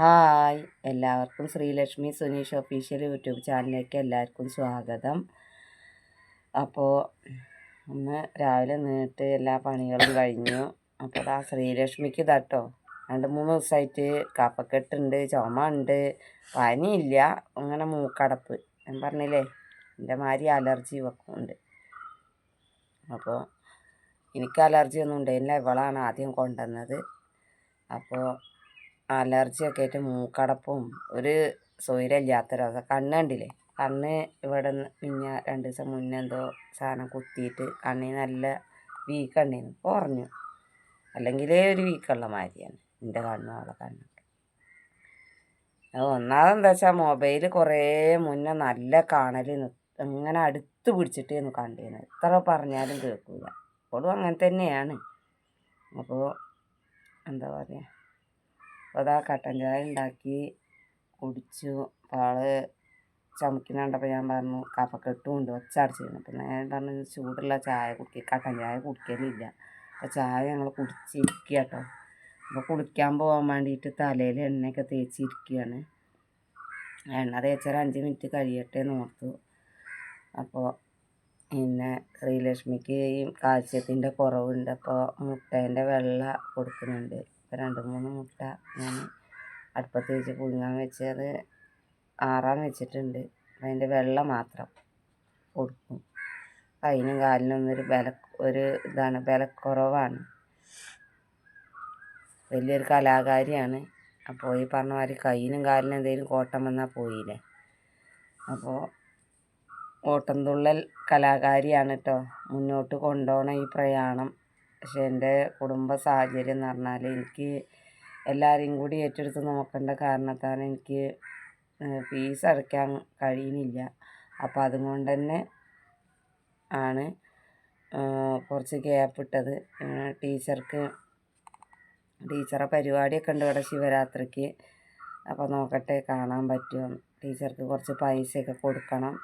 Hi, എല്ലാവർക്കും Sreelakshmi Suneesh official YouTube ചാനലിലേക്ക് എല്ലാവർക്കും സ്വാഗതം. അപ്പോൾ ഒന്ന് രാവിലെ നീട്ട് എല്ലാ പണികളും കഴിഞ്ഞു. അപ്പോൾ ആ ശ്രീലക്ഷ്മിക്ക് ഇതാട്ടോ 2-3 ദിവസമായിട്ട് കഫക്കെട്ടുണ്ട്, ചുമ ഉണ്ട്, പനിയില്ല, അങ്ങനെ മൂക്കടപ്പ്. ഞാൻ പറഞ്ഞില്ലേ, എൻ്റെ മാതിരി അലർജി വെക്കുന്നുണ്ട്. അപ്പോൾ എനിക്ക് അലർജി ഒന്നും ഉണ്ടായില്ല, ഇവളാണ് ആദ്യം കൊണ്ടുവന്നത്. അപ്പോൾ അലർജിയൊക്കെ ആയിട്ട് മൂക്കടപ്പും ഒരു സ്വൈരമില്ലാത്തൊരവസ്ഥ. കണ്ണ് കണ്ടില്ലേ, കണ്ണ് ഇവിടെ പിന്നെ 2 ദിവസം മുന്നേ എന്തോ സാധനം കുത്തിയിട്ട് കണ്ണിന് നല്ല വീക്കുണ്ടായിരുന്നു, കുറഞ്ഞു. അല്ലെങ്കിലേ ഒരു വീക്കുള്ള മാതിരിയാണ് എൻ്റെ കണ്ണുള്ള കണ്ണൊക്കെ. ഒന്നാമതെന്താ വെച്ചാൽ മൊബൈൽ കുറേ മുന്നേ നല്ല കാണൽ ഇങ്ങനെ അടുത്ത് പിടിച്ചിട്ടേന്ന് കണ്ടിരുന്നത്. എത്ര പറഞ്ഞാലും കേൾക്കില്ല. അപ്പോഴും അങ്ങനെ തന്നെയാണ്. അപ്പോൾ എന്താ പറയുക, അപ്പോൾ അതാ കട്ടൻ ചായ ഉണ്ടാക്കി കുടിച്ചു. അപ്പോൾ ആള് ചുമക്കുന്ന കണ്ടപ്പോൾ ഞാൻ പറഞ്ഞു കഫക്കെട്ടും ഉണ്ട്, ഒച്ചടച്ചിരുന്നു. അപ്പം ഞാൻ പറഞ്ഞു ചൂടുള്ള ചായ കട്ടൻ ചായ കുടിക്കലില്ല. അപ്പോൾ ചായ ഞങ്ങൾ കുടിച്ചിരിക്കുക കേട്ടോ. അപ്പോൾ കുളിക്കാൻ പോകാൻ വേണ്ടിയിട്ട് തലയിൽ എണ്ണയൊക്കെ തേച്ചിരിക്കുകയാണ്. എണ്ണ തേച്ചൊരു 5 മിനിറ്റ് കഴിയട്ടെ എന്ന് ഓർത്തു. അപ്പോൾ പിന്നെ ശ്രീലക്ഷ്മിക്ക് ഈ കാൽസ്യത്തിൻ്റെ കുറവുണ്ട്. അപ്പോൾ മുട്ടേൻ്റെ വെള്ള കൊടുക്കുന്നുണ്ട്. ഇപ്പോൾ 2-3 മുട്ട ഞാൻ അടുപ്പത്ത് വെച്ച് പുഴുങ്ങാൻ വെച്ച് അത് ആറാൻ വെച്ചിട്ടുണ്ട്. അതിൻ്റെ വെള്ള മാത്രം കൊടുക്കും. കൈയിനും കാലിനും ഒരു ഇതാണ്, ബലക്കുറവാണ്. വലിയൊരു കലാകാരിയാണ്. അപ്പോൾ ഈ പറഞ്ഞ മാതിരി കൈയിനും കാലിനും എന്തെങ്കിലും കോട്ടം വന്നാൽ പോയില്ലേ. അപ്പോൾ ഓട്ടംതുള്ളൽ കലാകാരിയാണ് കേട്ടോ. മുന്നോട്ട് കൊണ്ടുപോകണം ഈ പ്രയാണം. പക്ഷെ എൻ്റെ കുടുംബ സാഹചര്യം എന്ന് പറഞ്ഞാൽ എനിക്ക് എല്ലാവരെയും കൂടി ഏറ്റെടുത്ത് നോക്കേണ്ട കാരണത്താൽ എനിക്ക് ഫീസ് അടയ്ക്കാൻ കഴിയുന്നില്ല. അപ്പോൾ അതുകൊണ്ട് തന്നെ ആണ് കുറച്ച് ഗ്യാപ്പ് ഇട്ടത്. ടീച്ചറെ പരിപാടിയൊക്കെ ഉണ്ട് ഇവിടെ ശിവരാത്രിക്ക്. അപ്പോൾ നോക്കട്ടെ കാണാൻ പറ്റുമോ. ടീച്ചർക്ക് കുറച്ച് പൈസയൊക്കെ കൊടുക്കണം.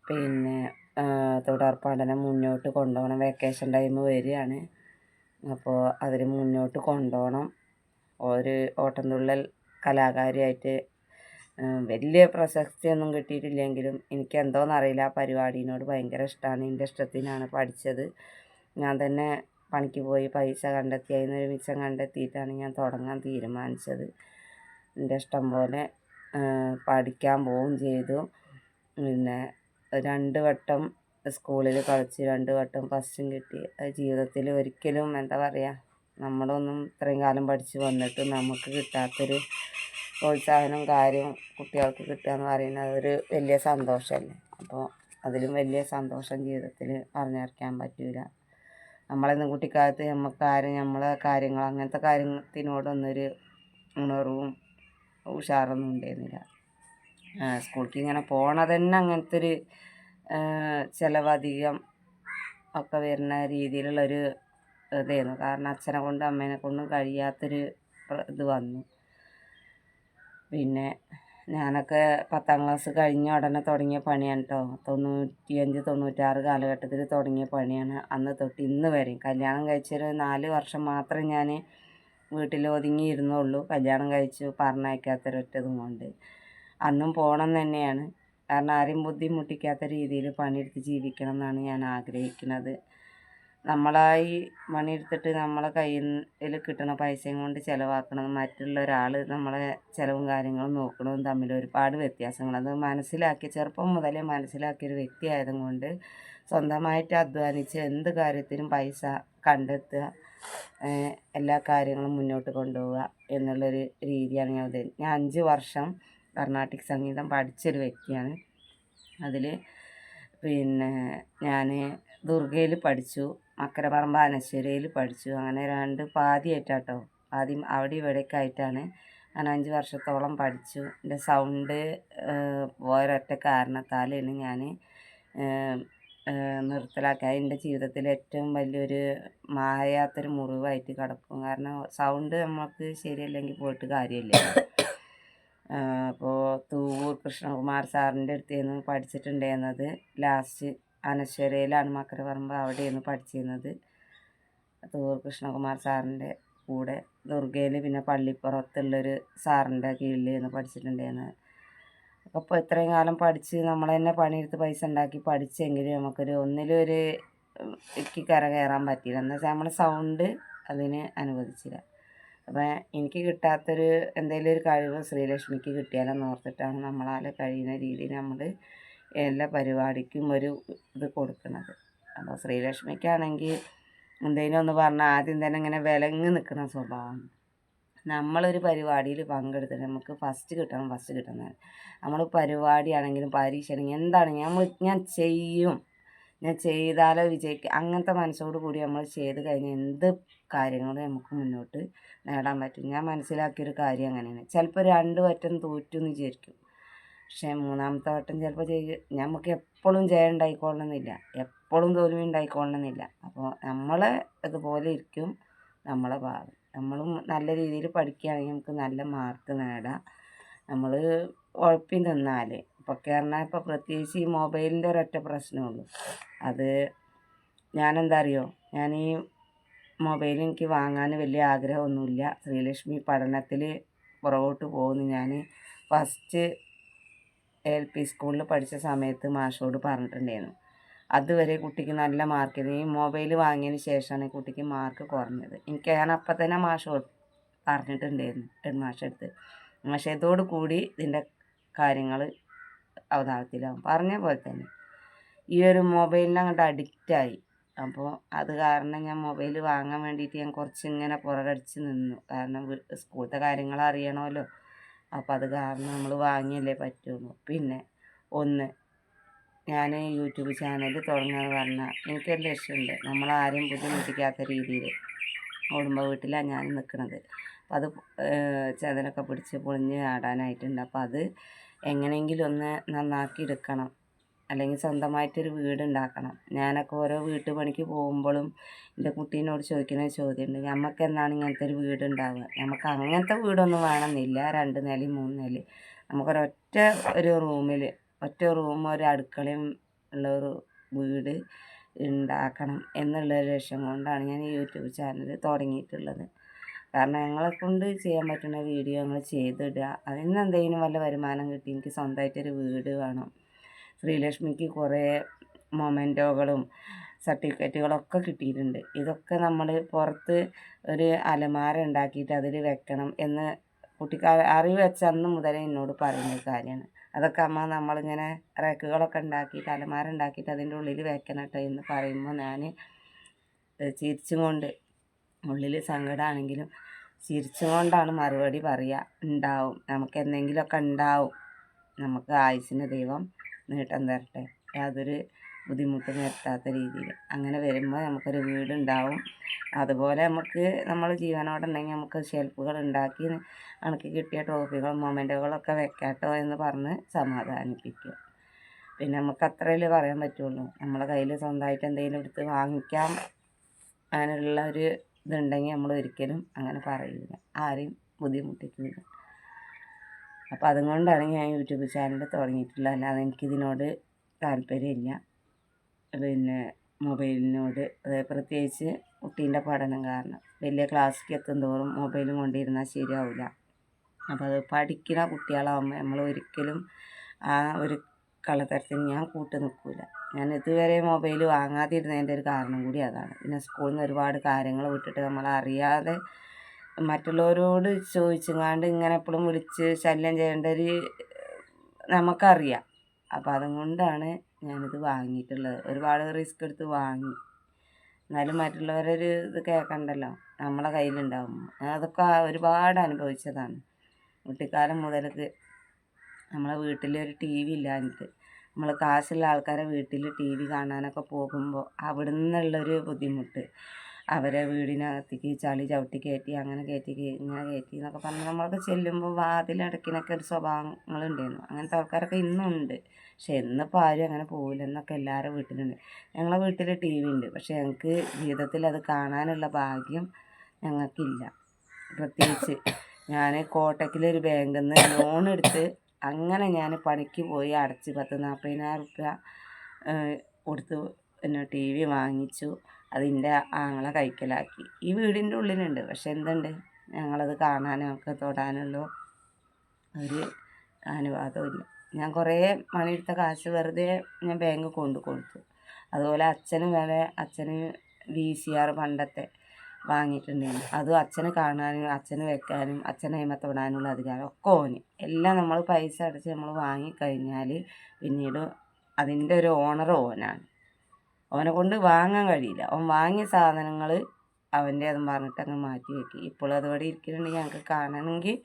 പിന്നെ തുടർ പഠനം മുന്നോട്ട് കൊണ്ടുപോകണം. വെക്കേഷൻ ടൈം വരികയാണ്. അപ്പോൾ അതിൽ മുന്നോട്ട് കൊണ്ടുപോകണം. ഒരു ഓട്ടംതുള്ളൽ കലാകാരിയായിട്ട് വലിയ പ്രശസ്തിയൊന്നും കിട്ടിയിട്ടില്ലെങ്കിലും എനിക്ക് എന്തോന്നറിയില്ല, ആ പരിപാടിയോട് ഭയങ്കര ഇഷ്ടമാണ്. എൻ്റെ ഇഷ്ടത്തിനാണ് പഠിച്ചത്. ഞാൻ തന്നെ പണിക്ക് പോയി പൈസ കണ്ടെത്തി, അതിനൊരു മിച്ചം കണ്ടെത്തിയിട്ടാണ് ഞാൻ തുടങ്ങാൻ തീരുമാനിച്ചത്. എൻ്റെ ഇഷ്ടം പോലെ പഠിക്കാൻ പോവുകയും ചെയ്തു. പിന്നെ 2 വട്ടം സ്കൂളിൽ കളിച്ച് 2 വട്ടം ഫസ്റ്റും കിട്ടി. അത് ജീവിതത്തിൽ ഒരിക്കലും എന്താ പറയുക, നമ്മളൊന്നും ഇത്രയും കാലം പഠിച്ച് വന്നിട്ടും നമുക്ക് കിട്ടാത്തൊരു പ്രോത്സാഹനം കാര്യം കുട്ടികൾക്ക് കിട്ടുക എന്ന് പറയുന്നത് ഒരു വലിയ സന്തോഷമല്ലേ. അപ്പോൾ അതിലും വലിയ സന്തോഷം ജീവിതത്തിൽ പറഞ്ഞറിയിക്കാൻ പറ്റില്ല. നമ്മളെന്നും കുട്ടിക്കാലത്ത് നമ്മളെ കാര്യങ്ങൾ അങ്ങനത്തെ കാര്യത്തിനോടൊന്നൊരു ഉണർവും ഉഷാറൊന്നും ഉണ്ടായിരുന്നില്ല. സ്കൂളിലേക്ക് ഇങ്ങനെ പോണത് തന്നെ അങ്ങനത്തെ ഒരു ചിലവധികം ഒക്കെ വരുന്ന രീതിയിലുള്ളൊരു ഇതായിരുന്നു. കാരണം അച്ഛനെ കൊണ്ടും അമ്മേനെ കൊണ്ടും കഴിയാത്തൊരു ഇത് വന്നു. പിന്നെ ഞാനൊക്കെ 10ാം ക്ലാസ് കഴിഞ്ഞ ഉടനെ തുടങ്ങിയ പണിയാണ് കേട്ടോ. 95-96 കാലഘട്ടത്തിൽ തുടങ്ങിയ പണിയാണ്. അന്ന് തൊട്ട് ഇന്ന് വരെയും കല്യാണം കഴിച്ചൊരു 4 വർഷം മാത്രമേ ഞാൻ വീട്ടിൽ ഒതുങ്ങിയിരുന്നുള്ളൂ. കല്യാണം കഴിച്ചു പറഞ്ഞയക്കാത്തൊരൊറ്റതും കൊണ്ട് അന്നും പോകണം തന്നെയാണ്. കാരണം ആരെയും ബുദ്ധിമുട്ടിക്കാത്ത രീതിയിൽ പണിയെടുത്ത് ജീവിക്കണം എന്നാണ് ഞാൻ ആഗ്രഹിക്കുന്നത്. നമ്മളായി പണിയെടുത്തിട്ട് നമ്മളെ കയ്യിൽ കിട്ടുന്ന പൈസയും കൊണ്ട് ചിലവാക്കണം, മറ്റുള്ള ഒരാൾ നമ്മളെ ചിലവും കാര്യങ്ങളും നോക്കണതും തമ്മിൽ ഒരുപാട് വ്യത്യാസങ്ങൾ. അത് ചെറുപ്പം മുതലേ മനസ്സിലാക്കിയൊരു വ്യക്തി ആയതുകൊണ്ട് സ്വന്തമായിട്ട് അധ്വാനിച്ച് എന്ത് കാര്യത്തിനും പൈസ കണ്ടെത്തുക, എല്ലാ കാര്യങ്ങളും മുന്നോട്ട് കൊണ്ടുപോവുക എന്നുള്ളൊരു രീതിയാണ് ഞാൻ 5 വർഷം കർണാട്ടിക് സംഗീതം പഠിച്ചൊരു വ്യക്തിയാണ്. അതിൽ പിന്നെ ഞാൻ ദുർഗയിൽ പഠിച്ചു, മക്കരപ്പറമ്പ് അനശ്വരയിൽ പഠിച്ചു. അങ്ങനെ 2 പാതിയായിട്ടാട്ടോ. ആദ്യം അവിടെ ഇവിടെയൊക്കെ ആയിട്ടാണ് ഞാൻ 5 വർഷത്തോളം പഠിച്ചു. എൻ്റെ സൗണ്ട് ഒരൊറ്റ കാരണത്താലാണ് ഞാൻ നിർത്തലാക്കി. എൻ്റെ ജീവിതത്തിലെ ഏറ്റവും വലിയൊരു മായാത്തൊരു മുറിവായിട്ട് കിടക്കും. കാരണം സൗണ്ട് നമുക്ക് ശരിയല്ലെങ്കിൽ പോയിട്ട് കാര്യമില്ല. അപ്പോൾ തൂവൂർ കൃഷ്ണകുമാർ സാറിൻ്റെ അടുത്തായിരുന്നു പഠിച്ചിട്ടുണ്ടായിരുന്നത്. ലാസ്റ്റ് അനശ്വരയിലാണ്, മക്കരപ്പറമ്പ് അവിടെയാണ് പഠിച്ചിരുന്നത്. തൂവൂർ കൃഷ്ണകുമാർ സാറിൻ്റെ കൂടെ ദുർഗയിൽ പിന്നെ പള്ളിപ്പുറത്തുള്ളൊരു സാറിൻ്റെ കീഴിലായിരുന്നു പഠിച്ചിട്ടുണ്ടായിരുന്നത്. അപ്പോൾ ഇത്രയും കാലം പഠിച്ച് നമ്മൾ തന്നെ പണിയെടുത്ത് പൈസ ഉണ്ടാക്കി പഠിച്ചെങ്കിലും നമുക്കൊരു ഒന്നിലൊരു എനിക്ക് കയറാൻ പറ്റിയില്ല. എന്ന് വെച്ചാൽ നമ്മളെ സൗണ്ട് അതിന് അനുവദിച്ചില്ല. അപ്പം എനിക്ക് കിട്ടാത്തൊരു എന്തെങ്കിലും ഒരു കഴിവ് ശ്രീലക്ഷ്മിക്ക് കിട്ടിയാലെന്ന് ഓർത്തിട്ടാണ് നമ്മളാൽ കഴിയുന്ന രീതിയിൽ നമ്മൾ എല്ലാ പരിപാടിക്കും ഒരു ഇത് കൊടുക്കുന്നത്. അപ്പോൾ ശ്രീലക്ഷ്മിക്കാണെങ്കിൽ എന്തെങ്കിലും ഒന്ന് പറഞ്ഞാൽ ആദ്യം തന്നെ ഇങ്ങനെ വിലങ്ങ് നിൽക്കുന്ന സ്വഭാവമാണ്. നമ്മളൊരു പരിപാടിയിൽ പങ്കെടുത്തിട്ട് നമുക്ക് ഫസ്റ്റ് കിട്ടണം. നമ്മൾ പരിപാടിയാണെങ്കിലും പരീക്ഷയാണെങ്കിലും എന്താണെങ്കിലും ഞാൻ ചെയ്യും, ഞാൻ ചെയ്താലോ വിജയിക്കുക, അങ്ങനത്തെ മനസ്സോട് കൂടി നമ്മൾ ചെയ്ത് കഴിഞ്ഞാൽ എന്ത് കാര്യങ്ങളും നമുക്ക് മുന്നോട്ട് നേടാൻ പറ്റും. ഞാൻ മനസ്സിലാക്കിയൊരു കാര്യം അങ്ങനെയാണ്. ചിലപ്പോൾ 2 വട്ടം തോറ്റു എന്ന് വിചാരിക്കും, പക്ഷേ 3ാമത്തെ വട്ടം ചിലപ്പോൾ നമുക്ക് എപ്പോഴും ജയം ഉണ്ടായിക്കൊള്ളണമെന്നില്ല, എപ്പോഴും തോൽവി ഉണ്ടായിക്കൊള്ളണമെന്നില്ല. അപ്പോൾ നമ്മളെ അതുപോലെ ഇരിക്കും നമ്മളെ ഭാവി. നമ്മളും നല്ല രീതിയിൽ പഠിക്കുകയാണെങ്കിൽ നമുക്ക് നല്ല മാർക്ക് നേടാം. നമ്മൾ ഉഴപ്പി നിന്നാൽ ഇപ്പൊക്കെ പറഞ്ഞാൽ ഇപ്പോൾ പ്രത്യേകിച്ച് ഈ മൊബൈലിൻ്റെ ഒരൊറ്റ പ്രശ്നമുള്ളൂ. അത് ഞാനെന്താ അറിയോ, ഞാൻ ഈ മൊബൈൽ എനിക്ക് വാങ്ങാൻ വലിയ ആഗ്രഹമൊന്നുമില്ല. ശ്രീലക്ഷ്മി പഠനത്തിൽ പുറകോട്ട് പോകുന്നു. ഞാൻ ഫസ്റ്റ് LP സ്കൂളിൽ പഠിച്ച സമയത്ത് മാഷോട് പറഞ്ഞിട്ടുണ്ടായിരുന്നു. അതുവരെ കുട്ടിക്ക് നല്ല മാർക്ക്, ഈ മൊബൈൽ വാങ്ങിയതിന് ശേഷമാണ് കുട്ടിക്ക് മാർക്ക് കുറഞ്ഞത്. ഞാൻ അപ്പം തന്നെ മാഷോട് പറഞ്ഞിട്ടുണ്ടായിരുന്നു, ഹെഡ് മാഷെടുത്ത്. പക്ഷേ ഇതോട് കൂടി ഇതിൻ്റെ കാര്യങ്ങൾ അവതാളത്തിലാവും. പറഞ്ഞ പോലെ തന്നെ ഈ ഒരു മൊബൈലിന് അങ്ങോട്ട് അഡിക്റ്റായി. അപ്പോൾ അത് കാരണം ഞാൻ മൊബൈൽ വാങ്ങാൻ വേണ്ടിയിട്ട് ഞാൻ കുറച്ചിങ്ങനെ പുറകടിച്ച് നിന്നു. കാരണം സ്കൂളത്തെ കാര്യങ്ങൾ അറിയണമല്ലോ. അപ്പോൾ അത് കാരണം നമ്മൾ വാങ്ങിയല്ലേ പറ്റുള്ളൂ. പിന്നെ ഞാൻ യൂട്യൂബ് ചാനൽ തുടങ്ങുകയെന്ന് പറഞ്ഞാൽ എനിക്കൊരു ലക്ഷ്യമുണ്ട്. നമ്മളാരെയും ബുദ്ധിമുട്ടിക്കാത്ത രീതിയിൽ. കുടുംബ വീട്ടിലാണ് ഞാൻ നിൽക്കുന്നത്. അപ്പോൾ അത് ചതലൊക്കെ പിടിച്ച് പൊളിഞ്ഞ് ആടാനായിട്ടുണ്ട്. അപ്പോൾ അത് എങ്ങനെയെങ്കിലും ഒന്ന് നന്നാക്കി എടുക്കണം, അല്ലെങ്കിൽ സ്വന്തമായിട്ടൊരു വീടുണ്ടാക്കണം. ഞാനൊക്കെ ഓരോ വീട്ടുപണിക്ക് പോകുമ്പോഴും എൻ്റെ കുട്ടീനോട് ചോദിക്കുന്ന ചോദ്യമുണ്ട്, നമുക്ക് എന്നാണ് ഇങ്ങനത്തെ ഒരു വീടുണ്ടാവുക? നമുക്ക് അങ്ങനത്തെ വീടൊന്നും വേണമെന്നില്ല, 2 നിലയും 3 നിലയും. നമുക്കൊരൊറ്റ ഒരു റൂമിൽ ഒറ്റ റൂമും ഒരു അടുക്കളയും ഉള്ള ഒരു വീട് ഉണ്ടാക്കണം എന്നുള്ള ലക്ഷ്യം കൊണ്ടാണ് ഞാൻ ഈ യൂട്യൂബ് ചാനൽ തുടങ്ങിയിട്ടുള്ളത്. കാരണം ഞങ്ങളെക്കൊണ്ട് ചെയ്യാൻ പറ്റുന്ന വീഡിയോ ഞങ്ങൾ ചെയ്തിടുക, അതിൽ നിന്ന് എന്തെങ്കിലും വല്ല വരുമാനം കിട്ടി എനിക്ക് സ്വന്തമായിട്ടൊരു വീട് വേണം. ശ്രീലക്ഷ്മിക്ക് കുറേ മൊമെൻറ്റോകളും സർട്ടിഫിക്കറ്റുകളൊക്കെ കിട്ടിയിട്ടുണ്ട്. ഇതൊക്കെ നമ്മൾ പുറത്ത് ഒരു അലമാര ഉണ്ടാക്കിയിട്ട് അതിൽ വെക്കണം എന്ന് കുട്ടിക്ക് അറിവ് വെച്ച അന്ന് മുതലേ എന്നോട് പറയുന്ന കാര്യമാണ്. അതൊക്കെ നമ്മളിങ്ങനെ റാക്കുകളൊക്കെ ഉണ്ടാക്കിയിട്ട് അലമാര ഉണ്ടാക്കിയിട്ട് അതിൻ്റെ ഉള്ളിൽ വെക്കണം കേട്ടോ എന്ന് പറയുമ്പോൾ ഞാൻ ചിരിച്ചും കൊണ്ട്, ഉള്ളിൽ സങ്കടമാണെങ്കിലും ചിരിച്ചും കൊണ്ടാണ് മറുപടി പറയുക. ഉണ്ടാവും, നമുക്ക് എന്തെങ്കിലുമൊക്കെ ഉണ്ടാവും, നമുക്ക് ആയുസ്സിന് ദൈവം നീട്ടം തരട്ടെ, യാതൊരു ബുദ്ധിമുട്ടും വരുത്താത്ത രീതിയിൽ. അങ്ങനെ വരുമ്പോൾ നമുക്കൊരു വീടുണ്ടാവും. അതുപോലെ നമ്മൾ ജീവനോടുണ്ടെങ്കിൽ നമുക്ക് ഷെൽഫുകൾ ഉണ്ടാക്കി എനിക്ക് കിട്ടിയ ട്രോഫികളും മൊമെൻറ്റുകളൊക്കെ വെക്കാട്ടോ എന്ന് പറഞ്ഞ് സമാധാനിപ്പിക്കും. പിന്നെ നമുക്ക് അത്രയല്ലേ പറയാൻ പറ്റുള്ളൂ. നമ്മളെ കയ്യിൽ സ്വന്തമായിട്ട് എന്തെങ്കിലും എടുത്ത് വാങ്ങിക്കാം അങ്ങനെയുള്ള ഒരു ഇതുണ്ടെങ്കിൽ നമ്മൾ ഒരിക്കലും അങ്ങനെ പറയില്ല, ആരെയും ബുദ്ധിമുട്ടിക്കില്ല. അപ്പോൾ അതുകൊണ്ടാണ് ഞാൻ യൂട്യൂബ് ചാനൽ തുടങ്ങിയിട്ടുള്ളത്. അല്ലാതെ എനിക്കിതിനോട് താല്പര്യമില്ല. പിന്നെ മൊബൈലിനോട് പ്രത്യേകിച്ച് കുട്ടീൻ്റെ പഠനം കാരണം വലിയ ക്ലാസ്സിലേക്ക് എത്തും തോറും മൊബൈലും കൊണ്ടിരുന്നാൽ ശരിയാവില്ല. അപ്പോൾ അത് പഠിക്കുന്ന കുട്ടികളാകുമ്പോൾ നമ്മൾ ഒരിക്കലും ആ ഒരു കളത്തരത്തിന് ഞാൻ കൂട്ട് നിൽക്കില്ല. ഞാൻ ഇതുവരെ മൊബൈൽ വാങ്ങാതിരുന്നതിൻ്റെ ഒരു കാരണം കൂടി അതാണ്. പിന്നെ സ്കൂളിൽ നിന്ന് ഒരുപാട് കാര്യങ്ങൾ വിട്ടിട്ട് നമ്മളറിയാതെ മറ്റുള്ളവരോട് ചോദിച്ചങ്ങാണ്ട് ഇങ്ങനെ എപ്പോഴും വിളിച്ച് ശല്യം ചെയ്യേണ്ട ഒരു നമുക്കറിയാം. അപ്പോൾ അതുകൊണ്ടാണ് ഞാനിത് വാങ്ങിയിട്ടുള്ളത്. ഒരുപാട് റിസ്ക് എടുത്ത് വാങ്ങി, എന്നാലും മറ്റുള്ളവരൊരു ഇത് കേൾക്കണ്ടല്ലോ, നമ്മളെ കയ്യിലുണ്ടാകും. അതൊക്കെ ഒരുപാട് അനുഭവിച്ചതാണ്. കുട്ടിക്കാലം മുതൽക്ക് നമ്മളെ വീട്ടിലൊരു TV ഇല്ലാഞ്ഞിട്ട് നമ്മൾ കാശുള്ള ആൾക്കാരെ വീട്ടിൽ TV കാണാനൊക്കെ പോകുമ്പോൾ അവിടെ നിന്നുള്ളൊരു ബുദ്ധിമുട്ട്, അവരെ വീടിനകത്തേക്ക് ചളി ചവിട്ടി കയറ്റി അങ്ങനെ കയറ്റി ഇങ്ങനെ കയറ്റി എന്നൊക്കെ പറഞ്ഞ് നമ്മളൊക്കെ ചെല്ലുമ്പോൾ വാതിലടക്കിനൊക്കെ ഒരു സ്വഭാവങ്ങളുണ്ടായിരുന്നു. അങ്ങനത്തെ ആൾക്കാരൊക്കെ ഇന്നും ഉണ്ട്. പക്ഷെ എന്നിപ്പോൾ ആരും അങ്ങനെ പോകില്ല എന്നൊക്കെ എല്ലാവരും വീട്ടിലുണ്ട്. ഞങ്ങളെ വീട്ടിൽ TV ഉണ്ട്, പക്ഷെ ഞങ്ങൾക്ക് ജീവിതത്തിൽ അത് കാണാനുള്ള ഭാഗ്യം ഞങ്ങൾക്കില്ല. പ്രത്യേകിച്ച് ഞാൻ കോട്ടക്കിലൊരു ബാങ്കിൽ നിന്ന് ലോൺ എടുത്ത് അങ്ങനെ ഞാൻ പണിക്ക് പോയി അടച്ച് 40,000-40,000 റുപ്യ കൊടുത്ത് പിന്നെ TV വാങ്ങിച്ചു. അതിൻ്റെ ആങ്ങളെ കൈക്കലാക്കി. ഈ വീടിൻ്റെ ഉള്ളിലുണ്ട്, പക്ഷെ എന്തുണ്ട്, ഞങ്ങളത് കാണാനോ ഒക്കെ തൊടാനുള്ള ഒരു അനുവാദമില്ല. ഞാൻ കുറേ പണിയെടുത്ത കാശ് വെറുതെ ഞാൻ ബാങ്കിൽ കൊണ്ടു കൊടുത്തു. അതുപോലെ അച്ഛന് VCR പണ്ടത്തെ വാങ്ങിയിട്ടുണ്ടായിരുന്നു. അതും അച്ഛന് കാണാനും അച്ഛന് വെക്കാനും അച്ഛനെ അതിന്മേൽ തൊടാനുള്ള അധികാരം ഒക്കെ ഓന്. എല്ലാം നമ്മൾ പൈസ അടച്ച് നമ്മൾ വാങ്ങിക്കഴിഞ്ഞാൽ പിന്നീട് അതിൻ്റെ ഒരു ഓണർ ഓനാണ്. ഓനെ കൊണ്ട് വാങ്ങാൻ കഴിയില്ല. ഓൻ വാങ്ങിയ സാധനങ്ങൾ അവൻ്റെ അതും പറഞ്ഞിട്ട് അങ്ങ് മാറ്റി വയ്ക്കും. ഇപ്പോഴും അതുപോലെ ഇരിക്കുന്നുണ്ടെങ്കിൽ ഞങ്ങൾക്ക് കാണണമെങ്കിൽ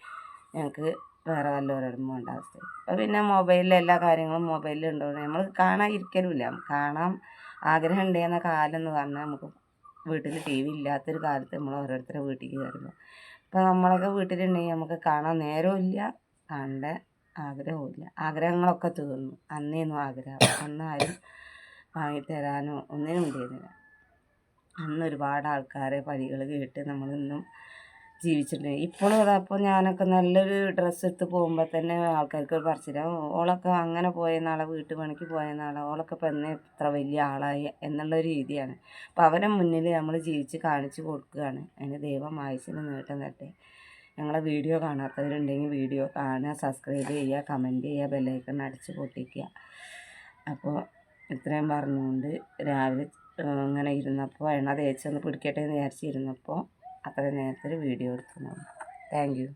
ഞങ്ങൾക്ക് വേറെ വല്ലവരോടും പോകേണ്ട അവസ്ഥ. അപ്പോൾ പിന്നെ മൊബൈലിൽ എല്ലാ കാര്യങ്ങളും മൊബൈലിൽ ഉണ്ടോന്ന് നമ്മൾ കാണാൻ ഇരിക്കലുമില്ല. കാണാൻ ആഗ്രഹം ഉണ്ടെന്ന കാലം എന്ന് പറഞ്ഞാൽ നമുക്ക് വീട്ടിൽ TV ഇല്ലാത്തൊരു കാലത്ത് നമ്മൾ ഓരോരുത്തരുടെ വീട്ടിലേക്ക് കയറുമ്പോൾ, ഇപ്പോൾ നമ്മളൊക്കെ വീട്ടിലുണ്ടെങ്കിൽ നമുക്ക് കാണാൻ നേരവും ഇല്ല, കാണേണ്ട ആഗ്രഹവും ഇല്ല. ആഗ്രഹങ്ങളൊക്കെ തീർന്നു. അന്നേന്നും ആഗ്രഹം. അന്നാരും വാങ്ങിത്തരാനോ ഒന്നിനും ഉണ്ടായിരുന്നില്ല. അന്ന് ഒരുപാട് ആൾക്കാരെ പഴികൾ കേട്ട് നമ്മളിന്നും ജീവിച്ചിട്ടുണ്ട്. ഇപ്പോഴും അതപ്പോൾ ഞാനൊക്കെ നല്ലൊരു ഡ്രസ്സ് എടുത്ത് പോകുമ്പോൾ തന്നെ ആൾക്കാർക്ക് ഒരു പറച്ചിലാണ്, ഓളൊക്കെ അങ്ങനെ പോയ നാളെ വീട്ടു പണിക്ക് പോയ നാളെ ഓളൊക്കെ ഇപ്പം എന്നെ ഇത്ര വലിയ ആളായി എന്നുള്ളൊരു രീതിയാണ്. അപ്പോൾ അവരെ മുന്നിൽ നമ്മൾ ജീവിച്ച് കാണിച്ചു കൊടുക്കുകയാണ്. അതിന് ദൈവം ആയുസ്സിന് നീട്ടം തരട്ടെ. ഞങ്ങളെ വീഡിയോ കാണാത്തവരുണ്ടെങ്കിൽ വീഡിയോ കാണുക, സബ്സ്ക്രൈബ് ചെയ്യുക, കമൻറ്റ് ചെയ്യുക, ബെല്ലൈക്കൺ അടിച്ച് പൊട്ടിക്കുക. അപ്പോൾ ഇത്രയും പറഞ്ഞുകൊണ്ട് രാവിലെ ഇങ്ങനെ ഇരുന്നപ്പോൾ എണ്ണ തേച്ചൊന്ന് പിടിക്കട്ടെ എന്ന് വിചാരിച്ചിരുന്നപ്പോൾ അത്രയും നേരത്തെ ഒരു വീഡിയോ എടുക്കുന്നു. Thank you.